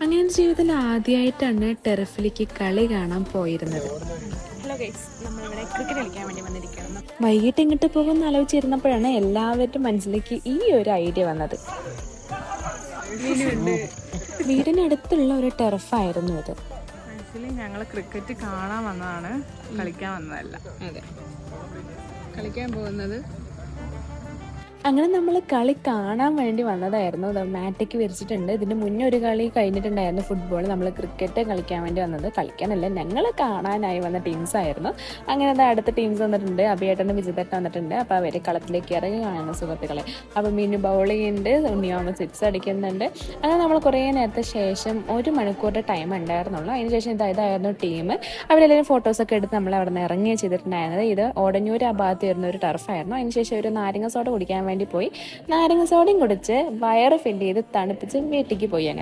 അങ്ങനെ ജീവിതത്തിൽ ആദ്യമായിട്ടാണ് ടെറഫിലേക്ക് കളി കാണാൻ പോയിരുന്നത്. ഹലോ ഗൈസ്, നമ്മളിവിടെ ക്രിക്കറ്റ് കളിക്കാൻ വേണ്ടി വന്നിരിക്കുകയാണ്. വൈകിട്ട് ഇങ്ങോട്ട് പോകുമെന്ന് ആലോചിച്ചിരുന്നപ്പോഴാണ് എല്ലാവരുടെ മനസ്സിലേക്ക് ഈ ഒരു ഐഡിയ വന്നത്. വീടിനടുത്തുള്ള ഒരു ടെറഫായിരുന്നു ഇത്. ആക്ച്വലി ഞങ്ങൾ ക്രിക്കറ്റ് കാണാൻ വന്നതാണ്, കളിക്കാൻ വന്നതല്ല. അതെ, കളിക്കാൻ പോകുന്നത് അങ്ങനെ നമ്മൾ കളി കാണാൻ വേണ്ടി വന്നതായിരുന്നു. മാറ്റയ്ക്ക് വിരിച്ചിട്ടുണ്ട്. ഇതിന് മുന്നേ ഒരു കളി കഴിഞ്ഞിട്ടുണ്ടായിരുന്നു ഫുട്ബോൾ. നമ്മൾ ക്രിക്കറ്റ് കളിക്കാൻ വേണ്ടി വന്നത്, കളിക്കാനല്ല, ഞങ്ങൾ കാണാനായി വന്ന ടീംസായിരുന്നു. അങ്ങനെ അത് അടുത്ത ടീംസ് വന്നിട്ടുണ്ട്. അഭിയേട്ടനും വിജിതേട്ടൻ വന്നിട്ടുണ്ട്. അപ്പോൾ അവർ കളത്തിലേക്ക് ഇറങ്ങി കാണുന്ന സുഹൃത്തുക്കളെ. അപ്പോൾ മീനു ബൗൾ ചെയ്യുന്നുണ്ട്, ഉണ്ണിയോമ സിക്സ് അടിക്കുന്നുണ്ട്. അങ്ങനെ നമ്മൾ കുറേ നേരത്തെ ശേഷം 1 മണിക്കൂറിൻ്റെ ടൈം ഉണ്ടായിരുന്നുള്ളൂ. അതിന് ശേഷം ഇതായിരുന്നു ടീം. അവരെല്ലാവരും ഫോട്ടോസൊക്കെ എടുത്ത് നമ്മൾ അവിടെ നിന്ന് ഇറങ്ങുകയും ചെയ്തിട്ടുണ്ടായിരുന്നത്. ഇത് ഓടഞ്ഞൂർ ആ ഭാഗത്ത് വരുന്ന ഒരു ടർഫായിരുന്നു. അതിന് ശേഷം ഒരു നാരങ്ങ സോഡ കുടിക്കാൻ വേണ്ടി പോയി. നാരങ്ങ സോഡയും കുടിച്ച് വയറ് ഫില്ല് ചെയ്ത് തണുപ്പിച്ച് വീട്ടിലേക്ക് പോയി. അങ്ങനെ